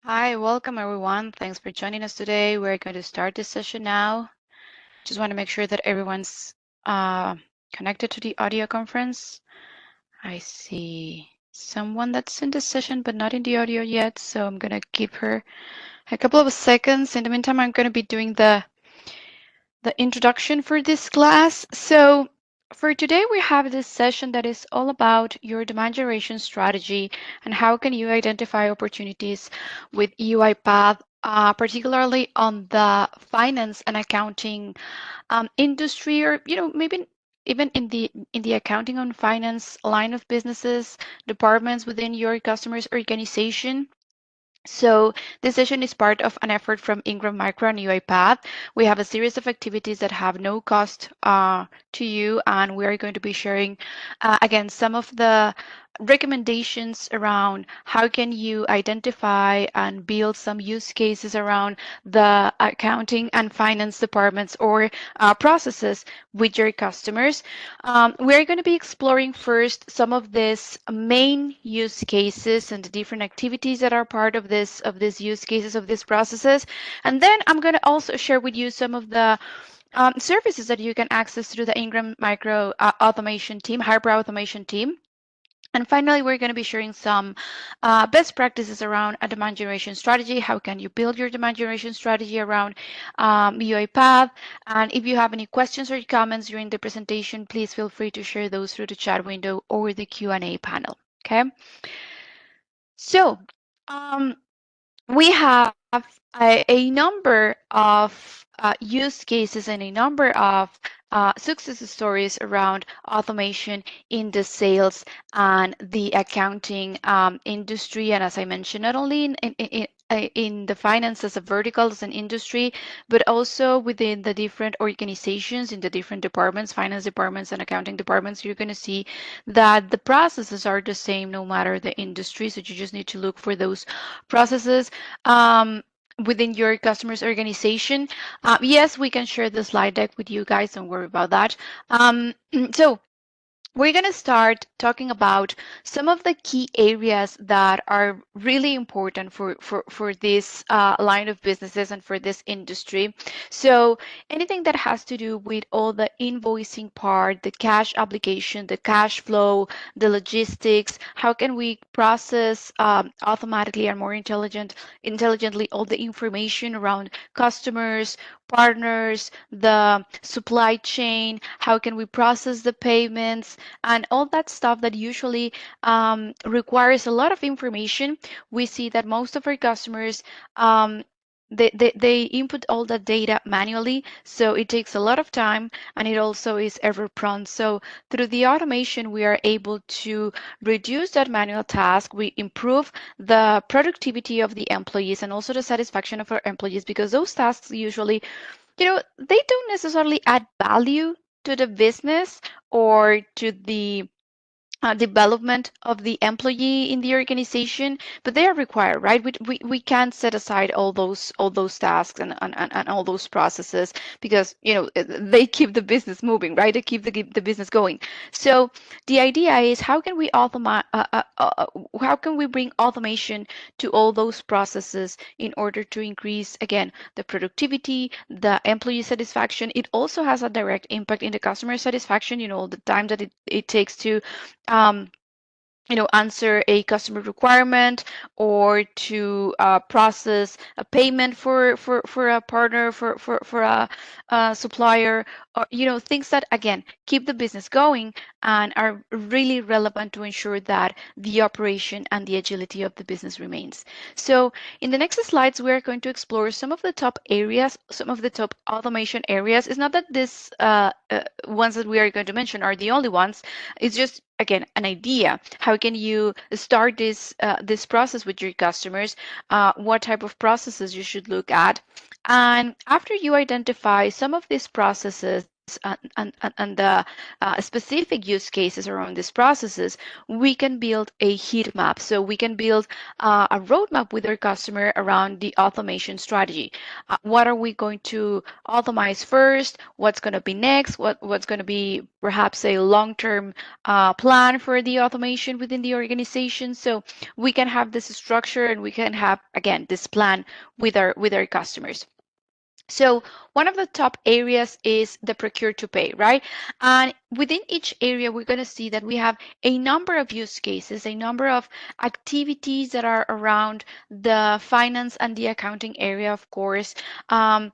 Hi, welcome everyone. Thanks for joining us today. We're going to start this session now. Just want to make sure that everyone's connected to the audio conference. I see someone that's in the session but not in the audio yet, so I'm going to give her a couple of seconds. In the meantime, I'm going to be doing the introduction for this class. So for today, we have this session that is all about your demand generation strategy and how can you identify opportunities with UiPath, particularly on the finance and accounting industry, or maybe even in the accounting and finance line of businesses, departments within your customers' organization. So this session is part of an effort from Ingram Micro and UiPath. We have a series of activities that have no cost to you, and we are going to be sharing, again, some of the recommendations around how can you identify and build some use cases around the accounting and finance departments or processes with your customers. We're going to be exploring first some of these main use cases and the different activities that are part of these use cases of these processes, and then I'm going to also share with you some of the services that you can access through the Ingram Micro automation team, Hyperautomation team. And finally, we're going to be sharing some best practices around a demand generation strategy. How can you build your demand generation strategy around UiPath? And if you have any questions or comments during the presentation, please feel free to share those through the chat window or the Q&A panel. Okay. So we have a number of use cases and a number of success stories around automation in the sales and the accounting industry. And as I mentioned, not only in the finance as a vertical, as an industry, but also within the different organizations, in the different departments, finance departments and accounting departments, you're going to see that the processes are the same no matter the industry. So you just need to look for those processes within your customer's organization. Yes, we can share the slide deck with you guys. Don't worry about that. So we're going to start talking about some of the key areas that are really important for this line of businesses and for this industry. So anything that has to do with all the invoicing part, the cash application, the cash flow, the logistics, how can we process automatically and more intelligently all the information around customers, partners, the supply chain, how can we process the payments, and all that stuff that usually requires a lot of information. We see that most of our customers they input all that data manually, so it takes a lot of time and it also is error prone. So through the automation, we are able to reduce that manual task. We improve the productivity of the employees and also the satisfaction of our employees, because those tasks usually, they don't necessarily add value to the business or to the development of the employee in the organization, but they are required, right? We can't set aside all those tasks and all those processes, because they keep the business moving, right? They keep the business going. So the idea is, how can we how can we bring automation to all those processes in order to increase, again, the productivity, the employee satisfaction. It also has a direct impact in the customer satisfaction, the time that it takes to answer a customer requirement, or to process a payment for a partner, for a supplier, or things that, again, keep the business going and are really relevant to ensure that the operation and the agility of the business remains. So in the next slides, we are going to explore some of the top areas, some of the top automation areas. It's not that these ones that we are going to mention are the only ones. It's just, again, an idea. How can you start this process with your customers? What type of processes you should look at? And after you identify some of these processes and the specific use cases around these processes, we can build a heat map. So we can build a roadmap with our customer around the automation strategy. What are we going to automate first? What's going to be next? What's going to be perhaps a long-term plan for the automation within the organization? So we can have this structure, and we can have, again, this plan with our customers. So one of the top areas is the procure to pay, right? And within each area, we're going to see that we have a number of use cases, a number of activities that are around the finance and the accounting area, of course. For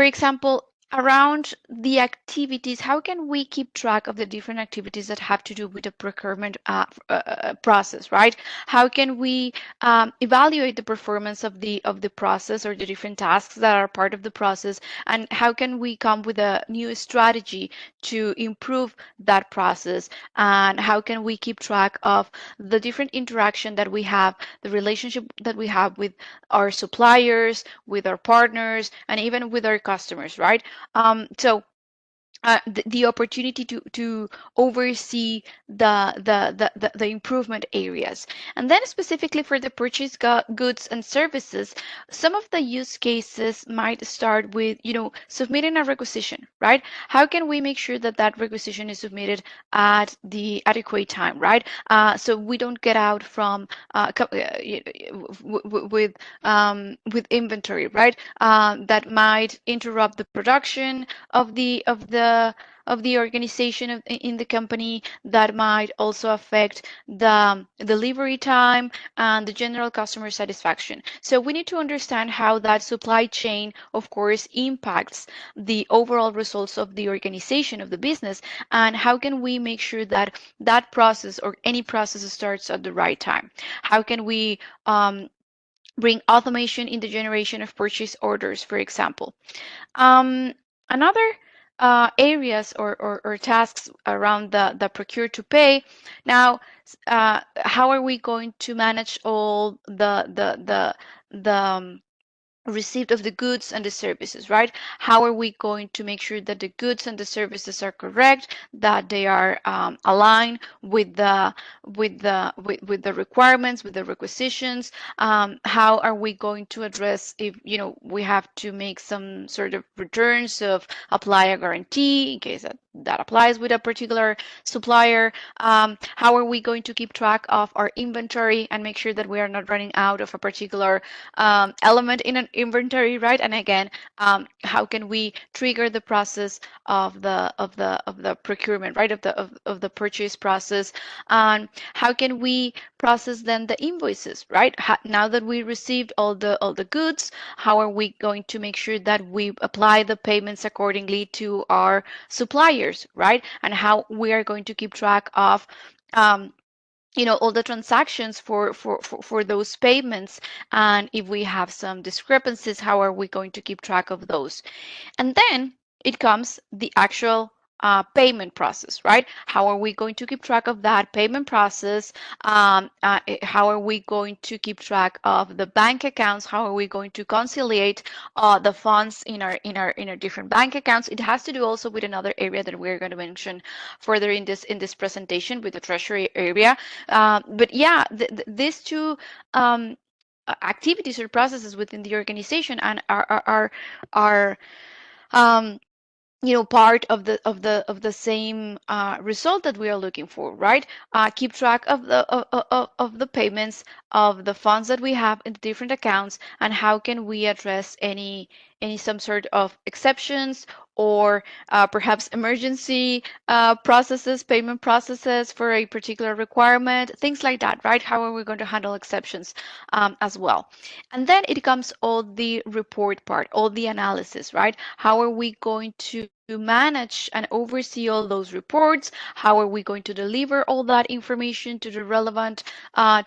example, around the activities, how can we keep track of the different activities that have to do with the procurement process, right? How can we evaluate the performance of the process or the different tasks that are part of the process, and how can we come with a new strategy to improve that process, and how can we keep track of the different interaction that we have, the relationship that we have with our suppliers, with our partners, and even with our customers, right? So the opportunity to oversee the improvement areas. And then specifically for the purchase goods and services, some of the use cases might start with, submitting a requisition, right? How can we make sure that that requisition is submitted at the adequate time, right? So we don't get out from with inventory, right? That might interrupt the production of the organization in the company, that might also affect the delivery time and the general customer satisfaction. So we need to understand how that supply chain, of course, impacts the overall results of the organization, of the business, and how can we make sure that that process or any process starts at the right time. How can we bring automation in the generation of purchase orders, for example. Another areas or tasks around the procure to pay. Now, how are we going to manage all the receipt of the goods and the services, right? How are we going to make sure that the goods and the services are correct, that they are aligned with the requirements, with the requisitions? How are we going to address if we have to make some sort of returns, of apply a guarantee in case that applies with a particular supplier? How are we going to keep track of our inventory and make sure that we are not running out of a particular element in an inventory, right? And again, how can we trigger the process of the procurement, right? Of the purchase process, and how can we process then the invoices, right? Now that we received all the goods, how are we going to make sure that we apply the payments accordingly to our suppliers, right? And how we are going to keep track of all the transactions for those payments, and if we have some discrepancies, how are we going to keep track of those? And then it comes the actual payment process, right? How are we going to keep track of that payment process? How are we going to keep track of the bank accounts? How are we going to conciliate the funds in our different bank accounts? It has to do also with another area that we're going to mention further in this presentation, with the treasury area. But yeah, these two activities or processes within the organization and are part of the same result that we are looking for, right? Keep track of the payments, of the funds that we have in the different accounts, and how can we address any some sort of exceptions, or perhaps emergency processes, payment processes for a particular requirement, things like that, right? How are we going to handle exceptions as well? And then it comes all the report part, all the analysis, right? How are we going to manage and oversee all those reports? How are we going to deliver all that information to the relevant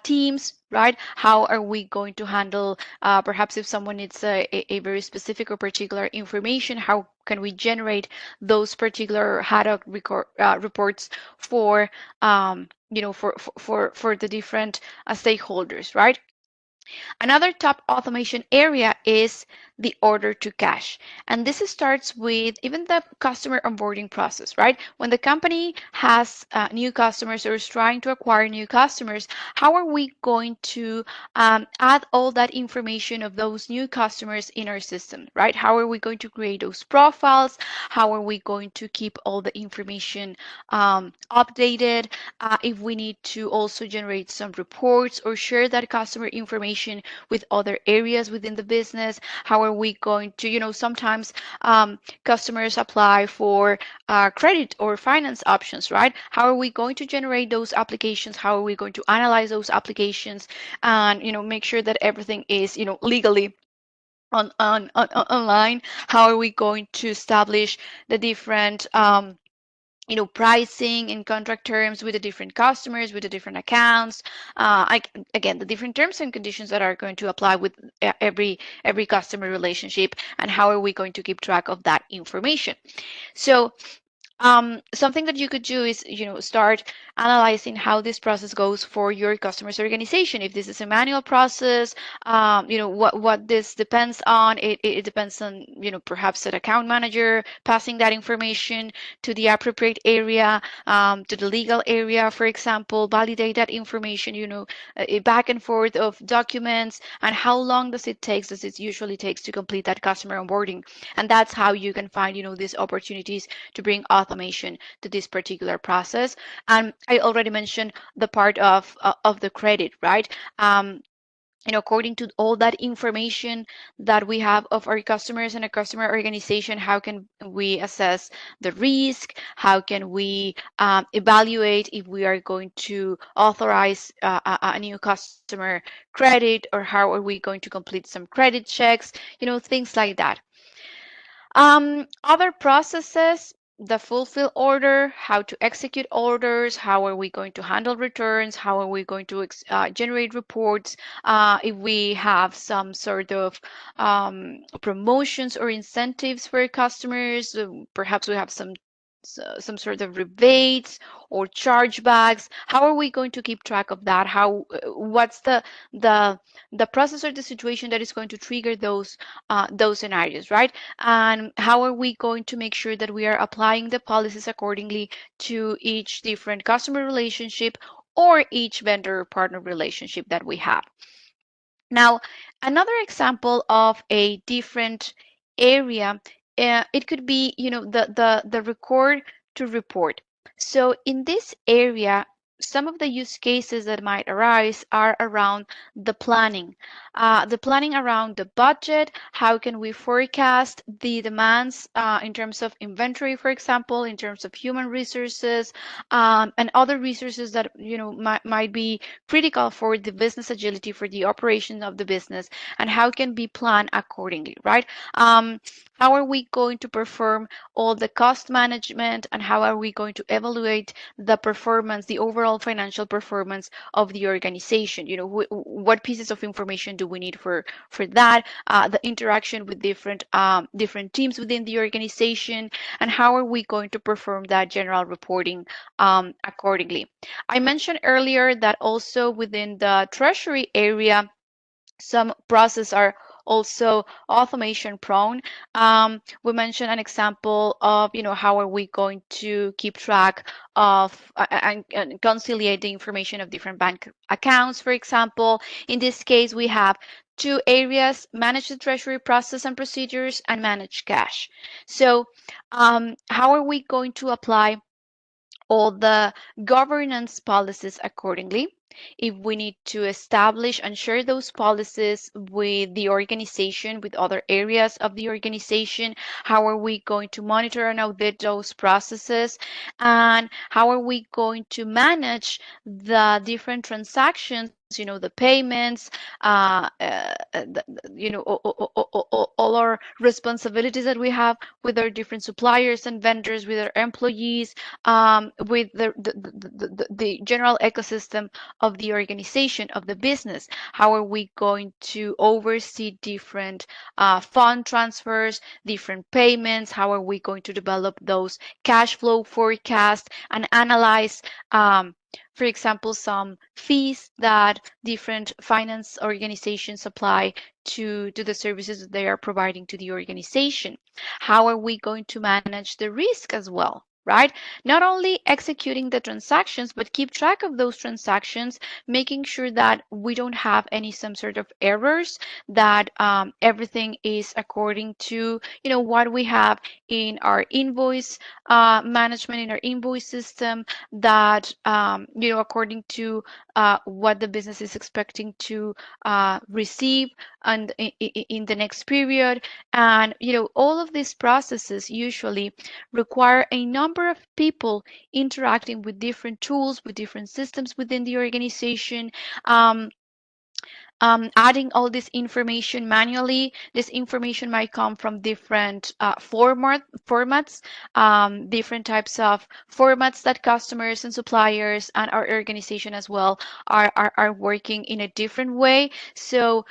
teams, right? How are we going to handle, perhaps if someone needs a very specific or particular information, how can we generate those particular ad hoc reports for, for the different stakeholders, right? Another top automation area is the order to cash. And this starts with even the customer onboarding process, right? When the company has new customers or is trying to acquire new customers, how are we going to add all that information of those new customers in our system, right? How are we going to create those profiles? How are we going to keep all the information updated? If we need to also generate some reports or share that customer information with other areas within the business, how are we going to, sometimes customers apply for credit or finance options, right? How are we going to generate those applications? How are we going to analyze those applications and, make sure that everything is, legally online? How are we going to establish the different pricing and contract terms with the different customers, with the different accounts, again, the different terms and conditions that are going to apply with every customer relationship, and how are we going to keep track of that information? So something that you could do is, start analyzing how this process goes for your customer's organization. If this is a manual process, what this depends on. It depends on, perhaps an account manager passing that information to the appropriate area, to the legal area, for example, validate that information, a back and forth of documents, and how long does it usually takes to complete that customer onboarding. And that's how you can find, these opportunities to bring automation to this particular process. And I already mentioned the part of the credit, right? According to all that information that we have of our customers and a customer organization, how can we assess the risk? How can we evaluate if we are going to authorize a new customer credit, or how are we going to complete some credit checks? Things like that. Other processes, the fulfill order, how to execute orders, how are we going to handle returns, how are we going to generate reports, if we have some sort of promotions or incentives for customers, perhaps we have some sort of rebates or chargebacks. How are we going to keep track of that? What's the process or the situation that is going to trigger those scenarios, right? And how are we going to make sure that we are applying the policies accordingly to each different customer relationship or each vendor partner relationship that we have? Now, another example of a different area, it could be, the record to report. So in this area, some of the use cases that might arise are around the planning around the budget. How can we forecast the demands in terms of inventory, for example, in terms of human resources, and other resources that might be critical for the business agility, for the operation of the business, and how can be planned accordingly, right? How are we going to perform all the cost management, and how are we going to evaluate the performance, the overall financial performance of the organization? What pieces of information do we need for that? The interaction with different teams within the organization, and how are we going to perform that general reporting accordingly? I mentioned earlier that also within the treasury area, some processes are also automation prone. We mentioned an example of, how are we going to keep track of and conciliate the information of different bank accounts, for example. In this case, we have two areas: manage the treasury process and procedures, and manage cash. So how are we going to apply all the governance policies accordingly? If we need to establish and share those policies with the organization, with other areas of the organization, how are we going to monitor and audit those processes? And how are we going to manage the different transactions, the payments, all our responsibilities that we have with our different suppliers and vendors, with our employees, with the general ecosystem of the organization, of the business? How are we going to oversee different fund transfers, different payments? How are we going to develop those cash flow forecasts and analyze for example, some fees that different finance organizations apply to the services that they are providing to the organization. How are we going to manage the risk as well? Right? Not only executing the transactions, but keep track of those transactions, making sure that we don't have any some sort of errors, that everything is according to what we have in our invoice management, in our invoice system, that according to what the business is expecting to receive and in the next period. And all of these processes usually require a number of people interacting with different tools, with different systems within the organization. Adding all this information manually. This information might come from different formats, different types of formats that customers and suppliers and our organization as well are working in a different way. So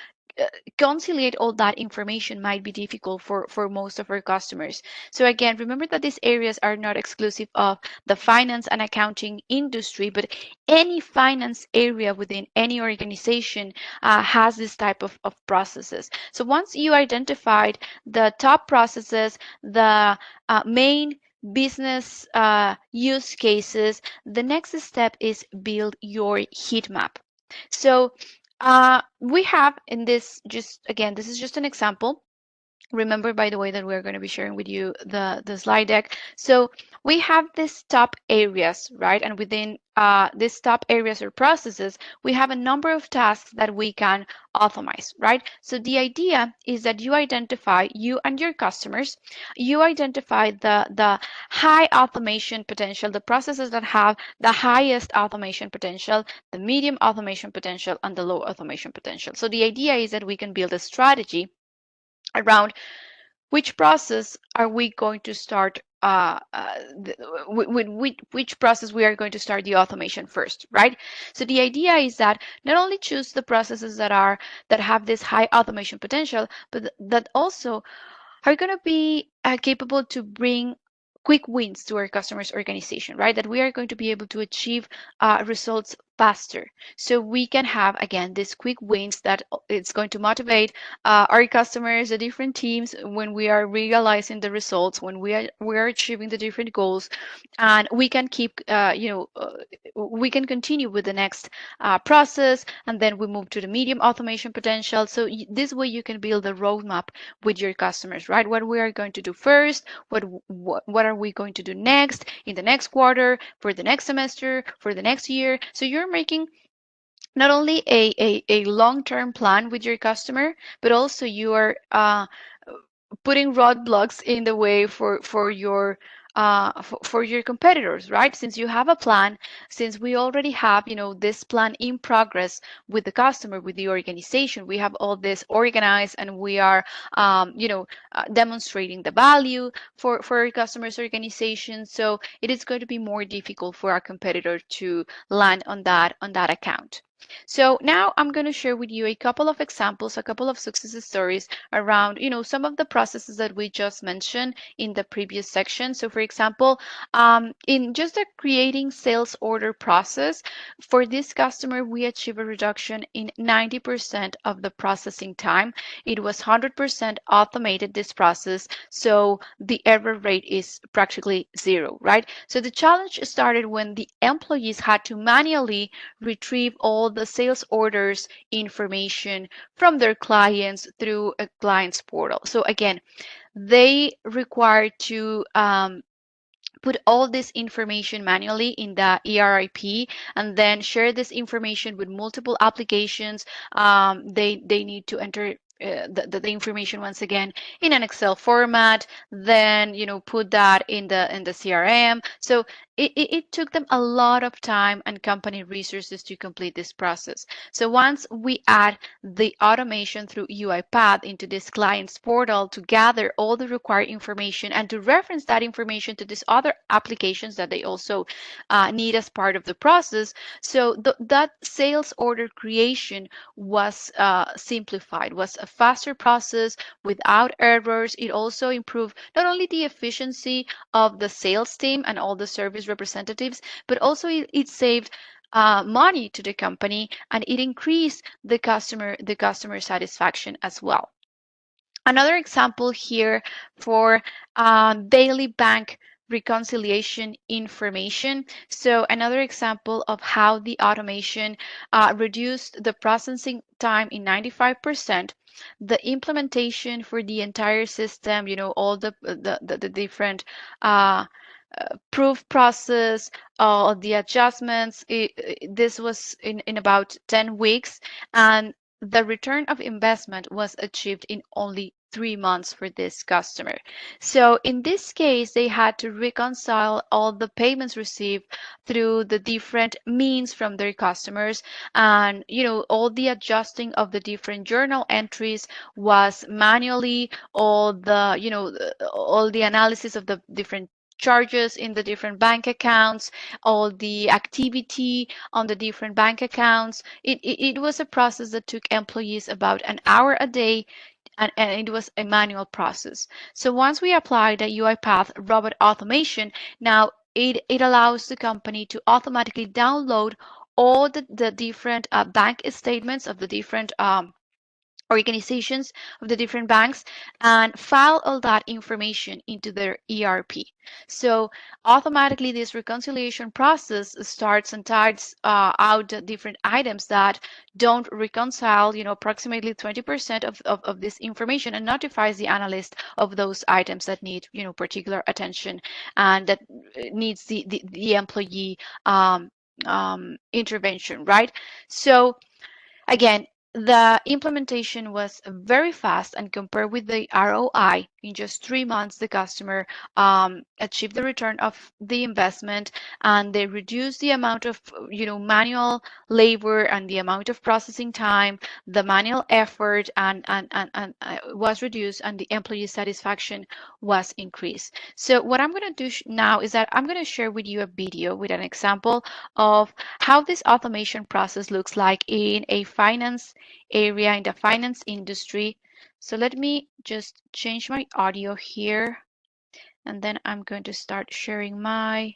conciliate all that information might be difficult for most of our customers. So again, remember that these areas are not exclusive of the finance and accounting industry, but any finance area within any organization has this type of processes. So once you identified the top processes, the main business use cases, the next step is build your heat map. So we have in this, just again, this is just an example. Remember, by the way, that we're going to be sharing with you the slide deck. So we have these top areas, right? And within these top areas or processes, we have a number of tasks that we can automate, right? So the idea is that you identify, you and your customers, you identify the high automation potential, the processes that have the highest automation potential, the medium automation potential, and the low automation potential. So the idea is that we can build a strategy around which process are we going to start with which process we are going to start the automation first, right? So the idea is that not only choose the processes that have this high automation potential, but that also are going to be capable to bring quick wins to our customers organization, right? That we are going to be able to achieve results faster. So we can have, again, these quick wins that it's going to motivate our customers, the different teams, when we are realizing the results, when we are achieving the different goals, and we can keep, we can continue with the next process, and then we move to the medium automation potential. So this way you can build a roadmap with your customers, right? What we are going to do first, what are we going to do next in the next quarter, for the next semester, for the next year. So you're making not only a long-term plan with your customer, but also you are putting roadblocks in the way for your competitors, right? Since you have a plan, since we already have this plan in progress with the customer, with the organization, we have all this organized, and we are demonstrating the value for our customers organization. So it is going to be more difficult for our competitor to land on that account. So now I'm going to share with you a couple of examples, a couple of success stories around, some of the processes that we just mentioned in the previous section. So for example, in just the creating sales order process, for this customer, we achieve a reduction in 90% of the processing time. It was 100% automated, this process, so the error rate is practically zero, right? So the challenge started when the employees had to manually retrieve all the sales orders information from their clients through a client's portal. So again, they require to put all this information manually in the ERIP and then share this information with multiple applications. They need to enter the information once again in an Excel format, then put that in the CRM. So it took them a lot of time and company resources to complete this process. So once we add the automation through UiPath into this client's portal to gather all the required information and to reference that information to these other applications that they also need as part of the process, so that sales order creation was simplified, was a faster process without errors. It also improved not only the efficiency of the sales team and all the service representatives, but also it saved money to the company, and it increased the customer satisfaction as well. Another example here for daily bank reconciliation information. So another example of how the automation reduced the processing time in 95%. The implementation for the entire system, all the different proof process, all the adjustments. This was in about 10 weeks, and the return of investment was achieved in only 3 months for this customer. So in this case, they had to reconcile all the payments received through the different means from their customers, and all the adjusting of the different journal entries was manually. All the analysis of the different charges in the different bank accounts, all the activity on the different bank accounts. It was a process that took employees about an hour a day, and it was a manual process. So once we apply the UiPath robot automation, now it allows the company to automatically download all the different bank statements of the different organizations of the different banks and file all that information into their ERP. So automatically this reconciliation process starts and types out the different items that don't reconcile, approximately 20% of this information, and notifies the analyst of those items that need, particular attention and that needs the employee intervention, right? So again, the implementation was very fast, and compared with the ROI, in just 3 months, the customer achieved the return of the investment, and they reduced the amount of manual labor and the amount of processing time, the manual effort, and was reduced, and the employee satisfaction was increased. So what I'm going to do now is that I'm going to share with you a video with an example of how this automation process looks like in a finance area, in the finance industry. So let me just change my audio here, and then I'm going to start sharing my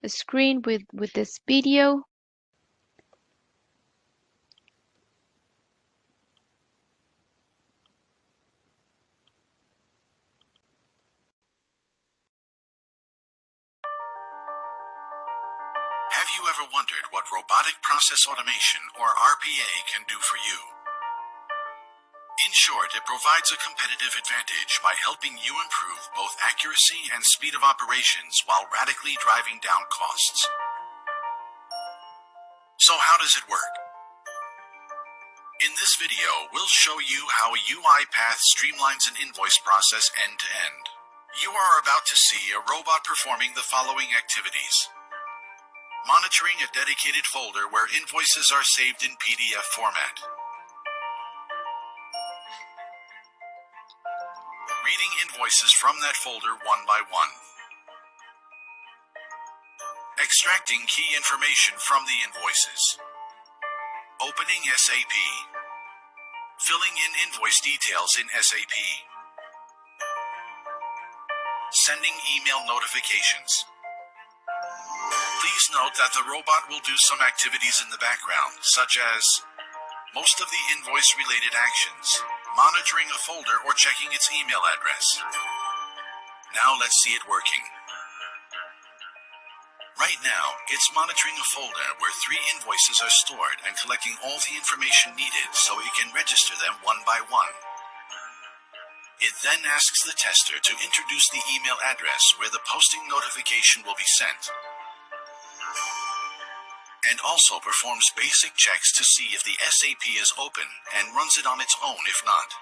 screen with this video. Have you ever wondered what robotic process automation, or RPA, can do for you? In short, it provides a competitive advantage by helping you improve both accuracy and speed of operations while radically driving down costs. So how does it work? In this video, we'll show you how UiPath streamlines an invoice process end to end. You are about to see a robot performing the following activities: monitoring a dedicated folder where invoices are saved in PDF format, reading invoices from that folder one by one, extracting key information from the invoices, opening SAP, filling in invoice details in SAP, sending email notifications. Please note that the robot will do some activities in the background, such as most of the invoice-related actions, monitoring a folder or checking its email address. Now let's see it working. Right now, it's monitoring a folder where 3 invoices are stored and collecting all the information needed so it can register them one by one. It then asks the tester to introduce the email address where the posting notification will be sent, and also performs basic checks to see if the SAP is open and runs it on its own if not.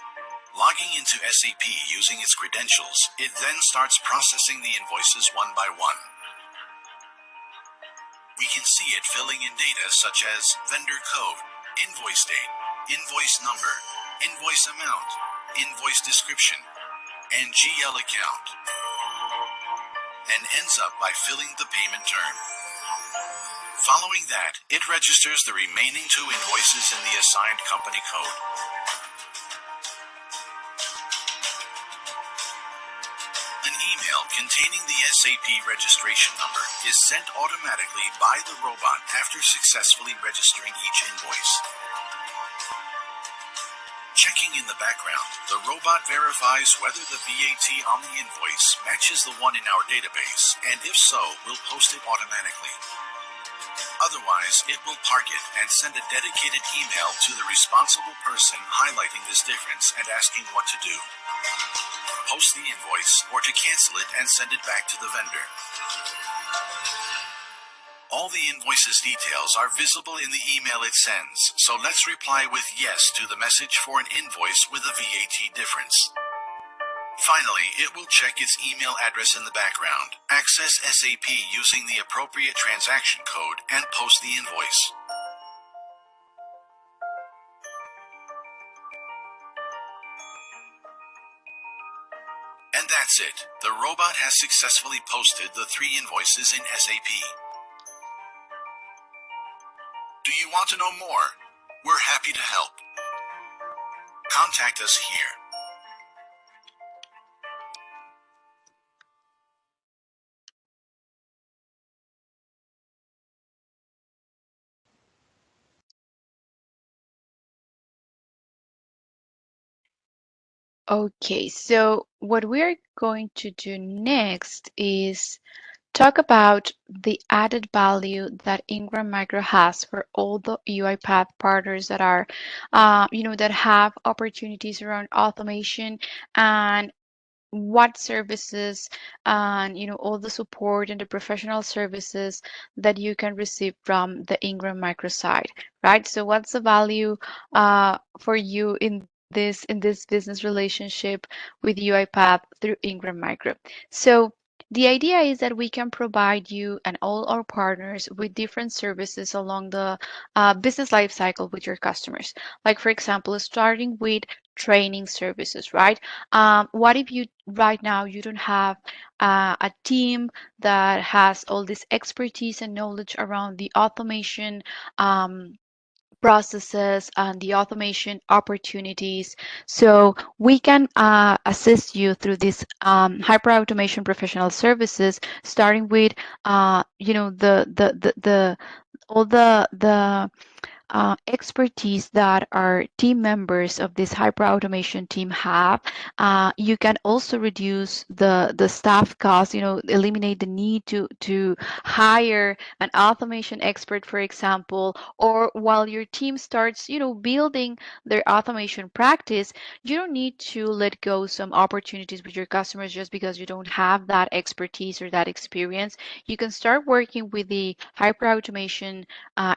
Logging into SAP using its credentials, it then starts processing the invoices one by one. We can see it filling in data such as vendor code, invoice date, invoice number, invoice amount, invoice description, and GL account, and ends up by filling the payment term. Following that, it registers the remaining 2 invoices in the assigned company code. An email email containing the SAP registration number is sent automatically by the robot after successfully registering each invoice. Checking in the background, the robot verifies whether the VAT on the invoice matches the one in our database, and if so, will post it automatically. Otherwise, it will park it and send a dedicated email to the responsible person highlighting this difference and asking what to do. Post the invoice or to cancel it and send it back to the vendor. All the invoice's details are visible in the email it sends, so let's reply with yes to the message for an invoice with a VAT difference. Finally, it will check its email address in the background, access SAP using the appropriate transaction code, and post the invoice. And that's it. The robot has successfully posted the 3 invoices in SAP. Do you want to know more? We're happy to help. Contact us here. Okay, so what we're going to do next is talk about the added value that Ingram Micro has for all the UiPath partners that are, that have opportunities around automation, and what services and all the support and the professional services that you can receive from the Ingram Micro side, right? So what's the value for you in this business relationship with UiPath through Ingram Micro? So the idea is that we can provide you and all our partners with different services along the business life cycle with your customers. Like, for example, starting with training services, right? What if you right now you don't have a team that has all this expertise and knowledge around the automation processes and the automation opportunities? So we can assist you through these hyperautomation professional services, starting with the all the expertise that our team members of this hyperautomation team have. You can also reduce the staff costs, eliminate the need to hire an automation expert, for example, or while your team starts, building their automation practice, you don't need to let go some opportunities with your customers just because you don't have that expertise or that experience. You can start working with the hyperautomation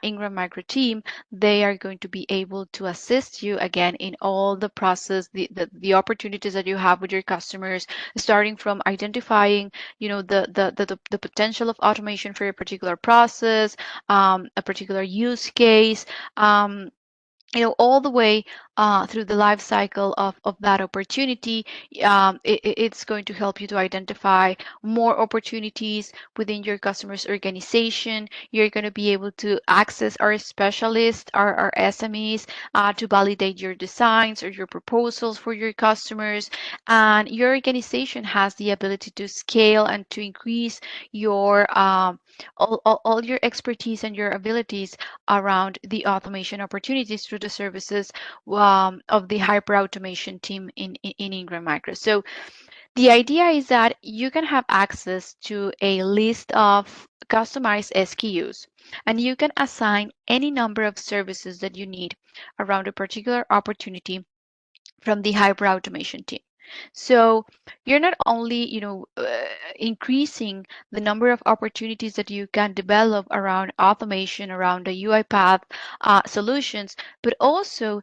Ingram Micro team. They are going to be able to assist you again in all the process, the opportunities that you have with your customers, starting from identifying, the potential of automation for a particular process, a particular use case, all the way through the life cycle of that opportunity. It's going to help you to identify more opportunities within your customer's organization. You're going to be able to access our specialists, our SMEs, to validate your designs or your proposals for your customers. And your organization has the ability to scale and to increase your all your expertise and your abilities around the automation opportunities through the services of the hyperautomation team in Ingram Micro. So the idea is that you can have access to a list of customized SKUs, and you can assign any number of services that you need around a particular opportunity from the hyperautomation team. So you're not only, increasing the number of opportunities that you can develop around automation, around the UiPath solutions, but also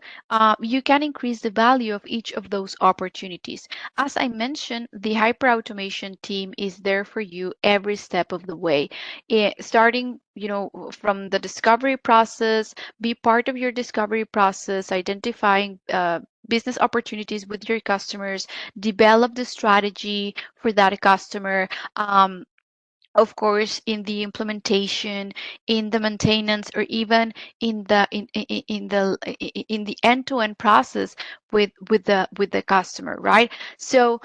you can increase the value of each of those opportunities. As I mentioned, the hyperautomation team is there for you every step of the way, starting from the discovery process. Be part of your discovery process, identifying business opportunities with your customers, develop the strategy for that customer. Of course, in the implementation, in the maintenance, or even in the end-to-end process with the customer, right? So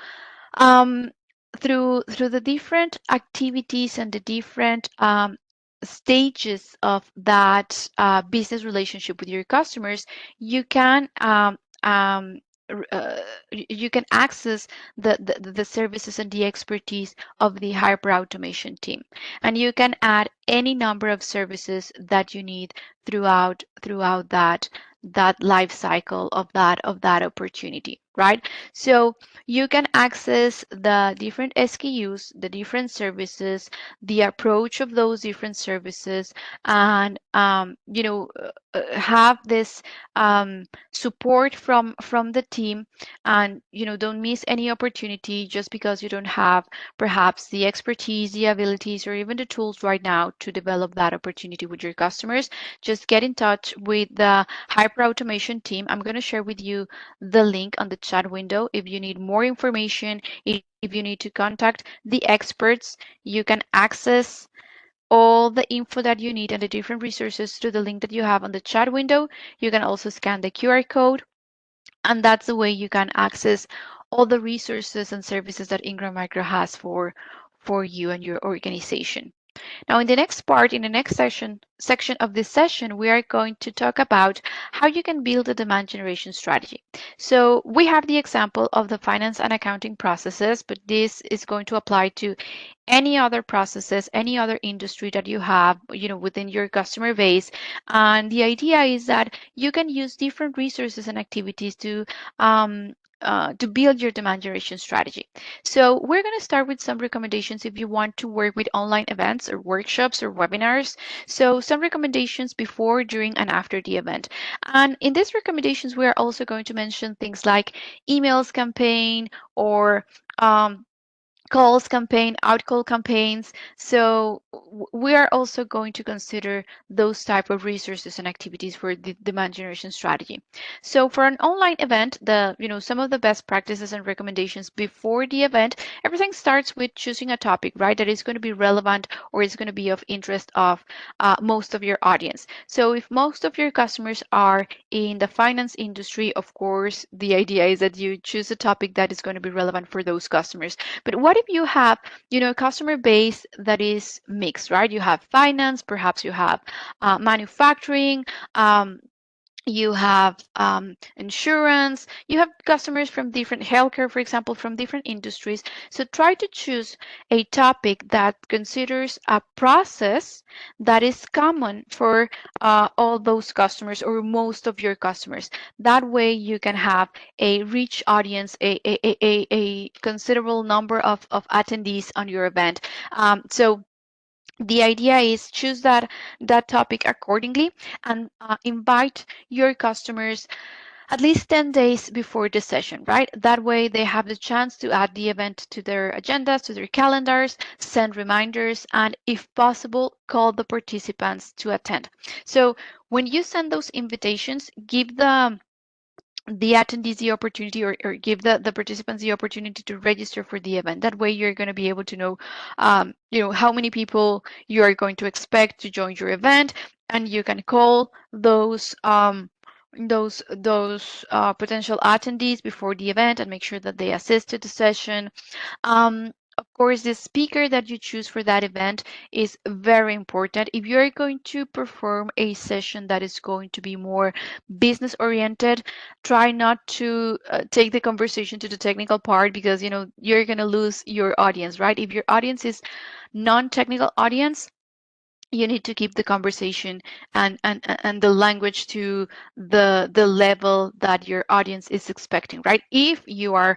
through the different activities and the different stages of that business relationship with your customers, you can you can access the services and the expertise of the Hyperautomation team, and you can add any number of services that you need throughout that life cycle of that opportunity, right? So you can access the different SKUs, the different services, the approach of those different services, and have this support from the team, and don't miss any opportunity just because you don't have perhaps the expertise, the abilities, or even the tools right now to develop that opportunity with your customers. Just get in touch with the Hyperautomation team. I'm going to share with you the link on the chat window. If you need more information, if you need to contact the experts, you can access all the info that you need and the different resources through the link that you have on the chat window. You can also scan the QR code, and that's the way you can access all the resources and services that Ingram Micro has for you and your organization. Now, in the next part, in the next section of this session, we are going to talk about how you can build a demand generation strategy. So we have the example of the finance and accounting processes, but this is going to apply to any other processes, any other industry that you have, within your customer base. And the idea is that you can use different resources and activities to build your demand generation strategy. So we're going to start with some recommendations if you want to work with online events or workshops or webinars. So some recommendations before, during, and after the event. And in these recommendations, we are also going to mention things like emails campaign or calls campaign, outcall campaigns. So we are also going to consider those type of resources and activities for the demand generation strategy. So for an online event, some of the best practices and recommendations before the event, everything starts with choosing a topic, right, that is going to be relevant or is going to be of interest of most of your audience. So if most of your customers are in the finance industry, of course, the idea is that you choose a topic that is going to be relevant for those customers. But what if you have, a customer base that is mixed, right? You have finance, perhaps you have manufacturing, you have insurance, you have customers from different healthcare, for example, from different industries. So try to choose a topic that considers a process that is common for all those customers or most of your customers. That way you can have a rich audience, a considerable number of attendees on your event. So the idea is choose that topic accordingly and invite your customers at least 10 days before the session, right? That way they have the chance to add the event to their agendas, to their calendars, send reminders, and if possible, call the participants to attend. So when you send those invitations, give the attendees the opportunity or give the participants the opportunity to register for the event. That way you're going to be able to know how many people you are going to expect to join your event, and you can call those potential attendees before the event and make sure that they assist to the session. Of course, the speaker that you choose for that event is very important. If you're going to perform a session that is going to be more business oriented, try not to take the conversation to the technical part, because you're going to lose your audience, right? If your audience is non-technical audience, you need to keep the conversation and the language to the level that your audience is expecting, right? If you are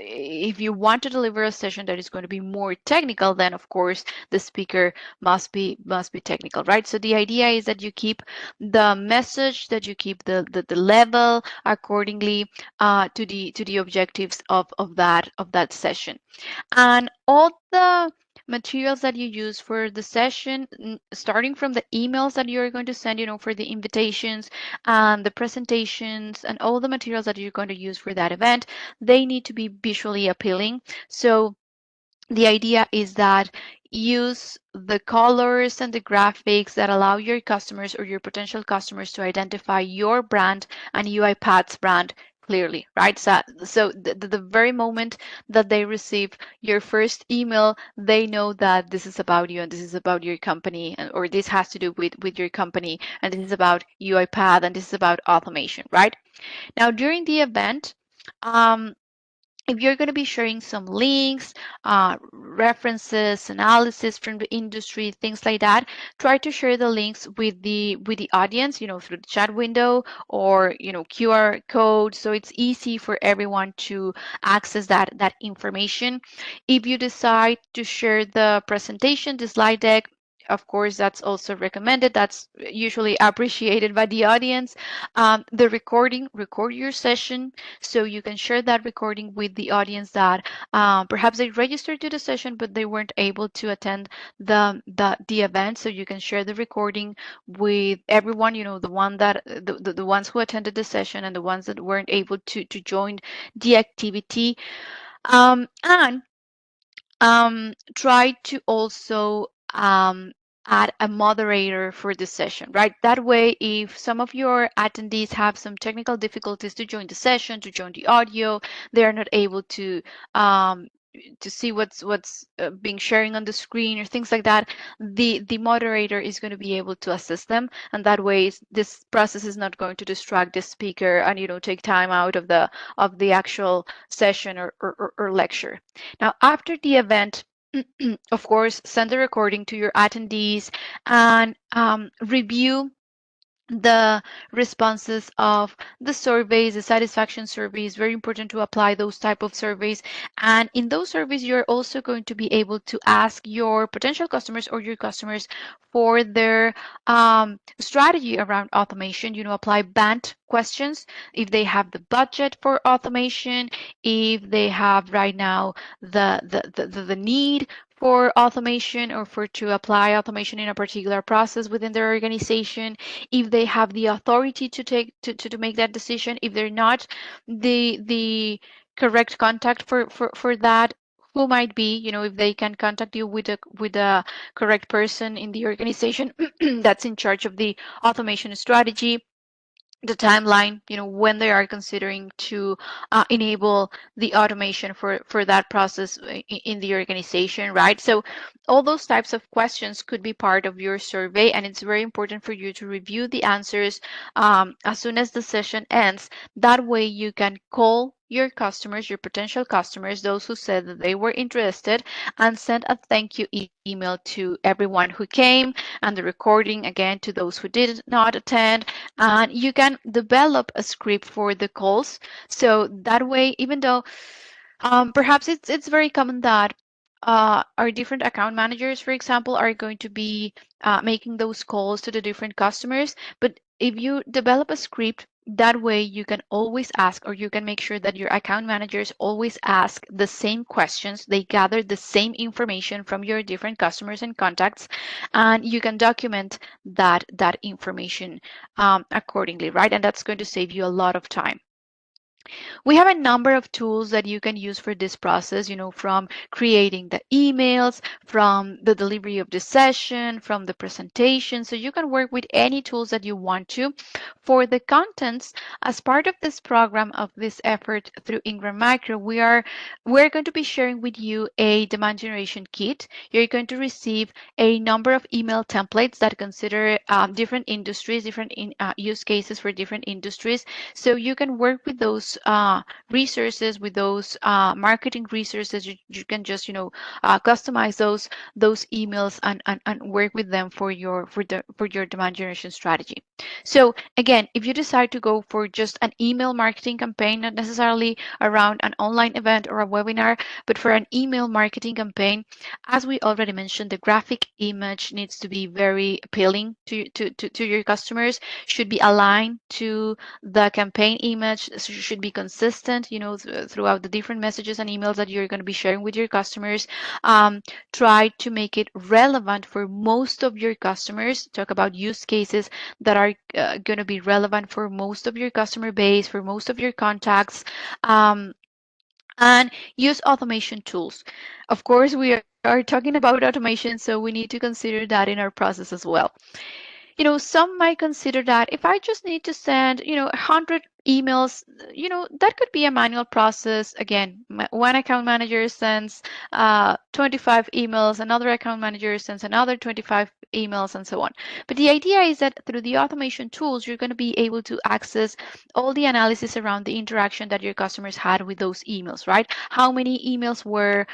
if you want to deliver a session that is going to be more technical, then of course the speaker must be technical, right? So the idea is that you keep the message, that you keep the level accordingly to the objectives of that session. And all the materials that you use for the session, starting from the emails that you're going to send, for the invitations and the presentations and all the materials that you're going to use for that event, they need to be visually appealing. So the idea is that use the colors and the graphics that allow your customers or your potential customers to identify your brand and UiPath's brand clearly, right? So the very moment that they receive your first email, they know that this is about you and this is about your company, or this has to do with your company, and this is about UiPath, and this is about automation, right? Now, during the event, um, if you're going to be sharing some links, references, analysis from the industry, things like that, try to share the links with the audience, through the chat window, or QR code, so it's easy for everyone to access that information. If you decide to share the presentation, the slide deck, of course, that's also recommended. That's usually appreciated by the audience. The recording, record your session, so you can share that recording with the audience that perhaps they registered to the session but they weren't able to attend the event. So you can share the recording with everyone, the ones who attended the session and the ones that weren't able to join the activity. And try to also add a moderator for the session, right? That way, if some of your attendees have some technical difficulties to join the session, to join the audio, they are not able um, to see what's being sharing on the screen or things like that, the moderator is going to be able to assist them, and that way this process is not going to distract the speaker and take time out of the actual session or lecture. Now, after the event, of course, send the recording to your attendees and review the responses of the surveys, the satisfaction surveys. Very important to apply those type of surveys. And in those surveys, you're also going to be able to ask your potential customers or your customers for their strategy around automation. Apply band questions if they have the budget for automation, if they have right now the need for automation, or for to apply automation in a particular process within their organization, if they have the authority to take to make that decision, if they're not the correct contact for that, who might be, if they can contact you with a correct person in the organization that's in charge of the automation strategy, the timeline, when they are considering to enable the automation for that process in the organization, right? So all those types of questions could be part of your survey, and it's very important for you to review the answers as soon as the session ends. That way you can call your customers, your potential customers, those who said that they were interested, and send a thank you email to everyone who came, and the recording again to those who did not attend. And you can develop a script for the calls, so that way, even though perhaps it's very common that our different account managers, for example, are going to be making those calls to the different customers. But if you develop a script, that way you can always ask, or you can make sure that your account managers always ask the same questions. They gather the same information from your different customers and contacts, and you can document that information accordingly, right? And that's going to save you a lot of time. We have a number of tools that you can use for this process, from creating the emails, from the delivery of the session, from the presentation. So you can work with any tools that you want to. For the contents, as part of this program, of this effort through Ingram Micro, we're going to be sharing with you a demand generation kit. You're going to receive a number of email templates that consider different industries, different use cases for different industries. So you can work with those resources, with those marketing resources. You can just customize those emails and work with them for your demand generation strategy. So again, if you decide to go for just an email marketing campaign, not necessarily around an online event or a webinar, but for an email marketing campaign, as we already mentioned, the graphic image needs to be very appealing to your customers, should be aligned to the campaign image, should be consistent, throughout the different messages and emails that you're going to be sharing with your customers. Try to make it relevant for most of your customers. Talk about use cases that are going to be relevant for most of your customer base, for most of your contacts. And use automation tools. Of course, we are talking about automation, so we need to consider that in our process as well. Some might consider that if I just need to send, 100 emails, that could be a manual process. Again, one account manager sends 25 emails, another account manager sends another 25 emails, and so on. But the idea is that through the automation tools, you're going to be able to access all the analysis around the interaction that your customers had with those emails, right? How many emails were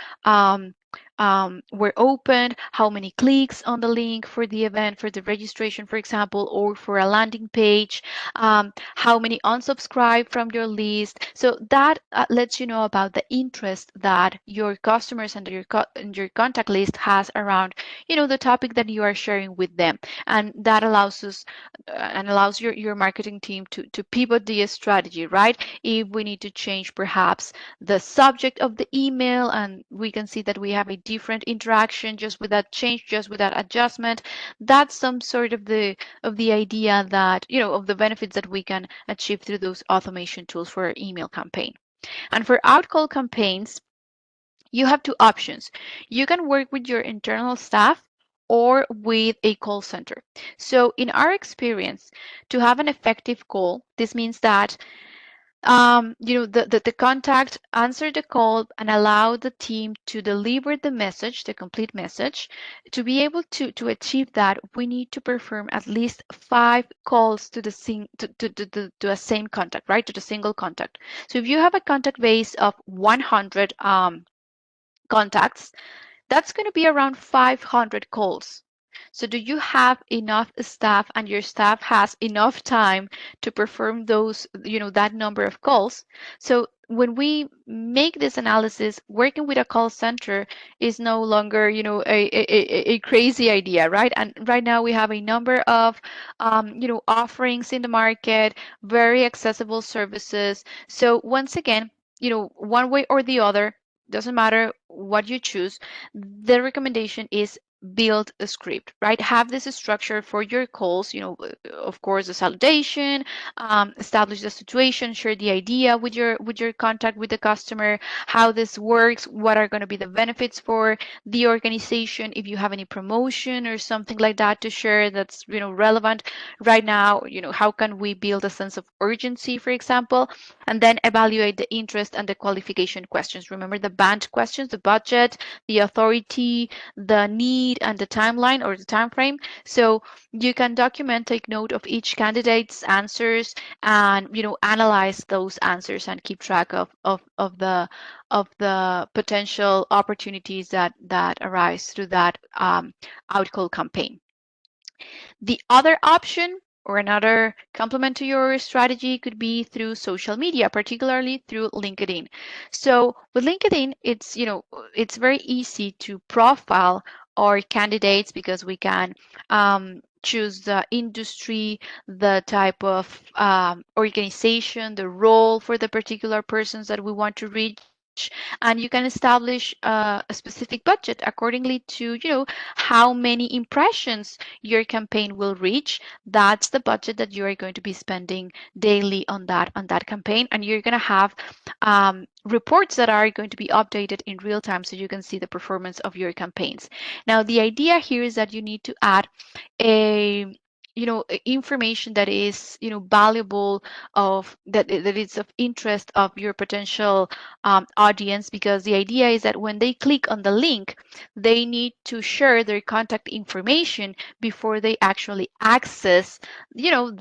opened, how many clicks on the link for the event, for the registration, for example, or for a landing page, how many unsubscribe from your list. So that lets you know about the interest that your customers and your contact list has around, the topic that you are sharing with them. And that allows us and allows your marketing team to pivot the strategy, right? If we need to change perhaps the subject of the email, and we can see that we have a different interaction just with that change, just with that adjustment. That's some sort of the idea that, of the benefits that we can achieve through those automation tools for our email campaign. And for outcall campaigns, you have two options. You can work with your internal staff or with a call center. So in our experience, to have an effective call, this means that the contact answer the call and allow the team to deliver the message, the complete message. To be able to achieve that, we need to perform at least 5 calls to to a same contact, right? To the single contact. So if you have a contact base of 100 contacts, that's going to be around 500 calls. So do you have enough staff, and your staff has enough time to perform those, that number of calls? So when we make this analysis, working with a call center is no longer, a crazy idea, right? And right now we have a number of, offerings in the market, very accessible services. So once again, one way or the other, doesn't matter what you choose, the recommendation is build a script, right? Have this structure for your calls, of course, the salutation, establish the situation, share the idea with your contact with the customer, how this works, what are going to be the benefits for the organization, if you have any promotion or something like that to share that's relevant right now, how can we build a sense of urgency, for example, and then evaluate the interest and the qualification questions. Remember the band questions, the budget, the authority, the need, and the timeline or the time frame. So you can document, take note of each candidate's answers, and analyze those answers and keep track of the potential opportunities that arise through that outcall campaign. The other option, or another complement to your strategy, could be through social media, particularly through LinkedIn. So with LinkedIn, it's very easy to profile our candidates because we can choose the industry, the type of organization, the role for the particular persons that we want to reach, and you can establish a specific budget accordingly to how many impressions your campaign will reach. That's the budget that you are going to be spending daily on that campaign, and you're going to have reports that are going to be updated in real time so you can see the performance of your campaigns. Now, the idea here is that you need to add a information that is valuable, of that is of interest of your potential audience, because the idea is that when they click on the link, they need to share their contact information before they actually access the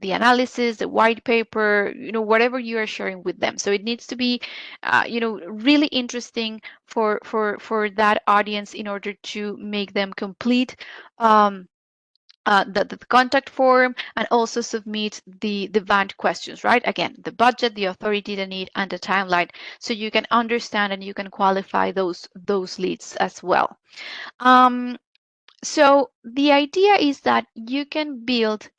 the analysis, the white paper, whatever you are sharing with them. So it needs to be really interesting for that audience in order to make them complete the contact form, and also submit the band questions, right? Again, the budget, the authority, the need, and the timeline, so you can understand and you can qualify those leads as well. So the idea is that you can build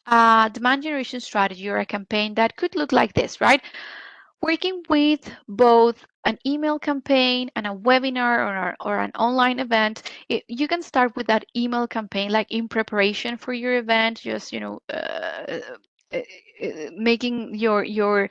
a demand generation strategy or a campaign that could look like this, right? Working with both an email campaign and a webinar or an online event. You can start with that email campaign, like in preparation for your event, just making your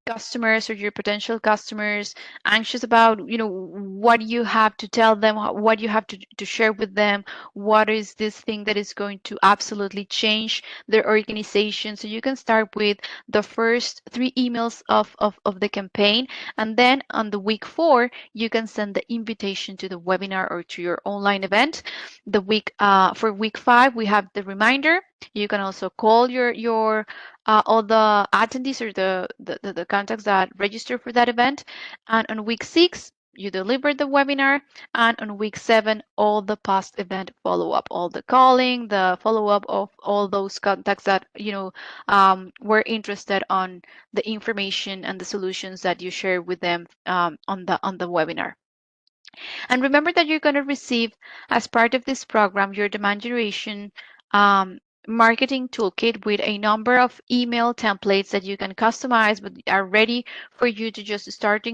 customers or your potential customers, anxious about, what you have to tell them, what you have to share with them, what is this thing that is going to absolutely change their organization. So you can start with the first 3 emails of the campaign, and then on the week 4, you can send the invitation to the webinar or to your online event. For week 5, we have the reminder. You can also call your all the attendees or the contacts that register for that event. And on week 6, you deliver the webinar. And on week 7, all the past event follow-up, all the calling, the follow-up of all those contacts that were interested on the information and the solutions that you share with them on the webinar. And remember that you're going to receive, as part of this program, your demand generation marketing toolkit with a number of email templates that you can customize, but are ready for you to just start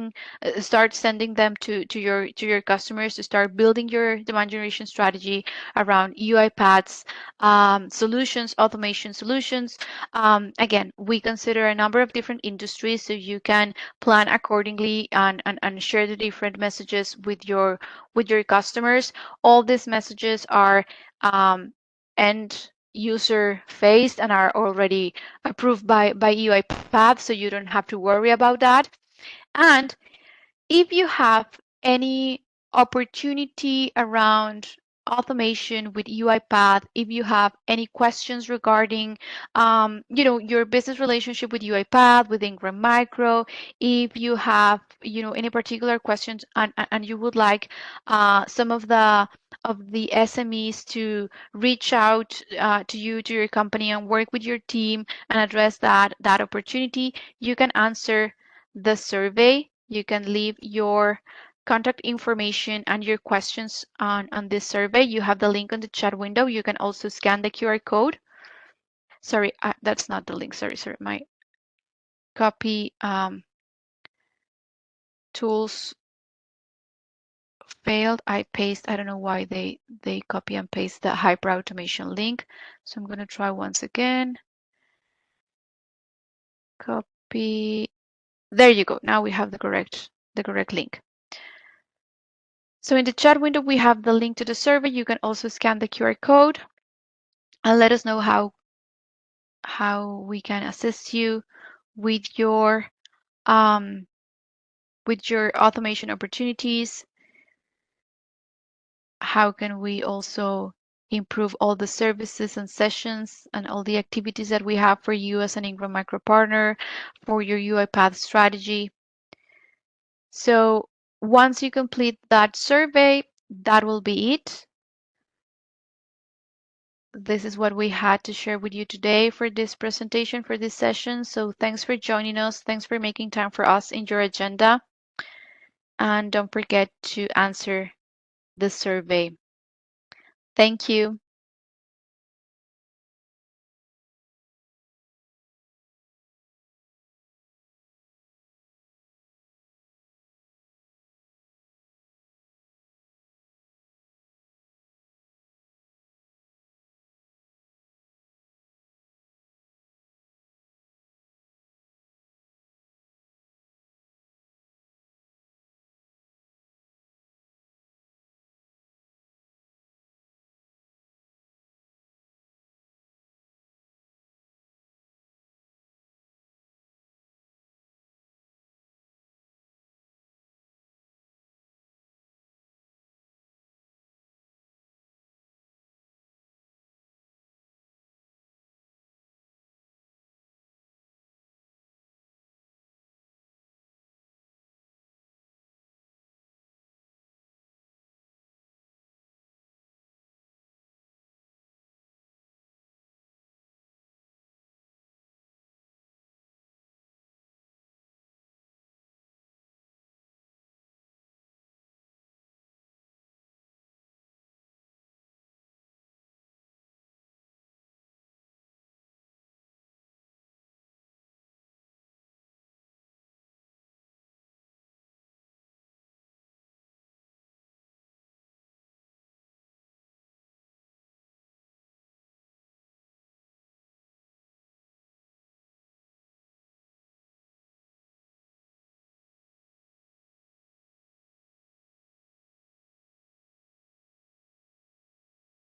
sending them to your customers, to start building your demand generation strategy around UiPath's solutions, automation solutions. Again, we consider a number of different industries, so you can plan accordingly and share the different messages with your customers. All these messages are end user faced and are already approved by UiPath, so you don't have to worry about that. And if you have any opportunity around automation with UiPath, if you have any questions regarding your business relationship with UiPath, with Ingram Micro, if you have any particular questions and you would like some of the SMEs to reach out to your company and work with your team and address that opportunity, you can answer the survey. You can leave your contact information and your questions on this survey. You have the link on the chat window. You can also scan the QR code. Sorry, that's not the link. Sorry. My copy tools failed. I don't know why they copy and paste the Hyperautomation link. So I'm going to try once again. Copy. There you go. Now we have the correct link. So in the chat window, we have the link to the survey. You can also scan the QR code and let us know how we can assist you with your automation opportunities. How can we also improve all the services and sessions and all the activities that we have for you as an Ingram Micro partner for your UiPath strategy. So once you complete that survey, that will be it. This is what we had to share with you today for this presentation, for this session. So thanks for joining us. Thanks for making time for us in your agenda. And don't forget to answer the survey. Thank you.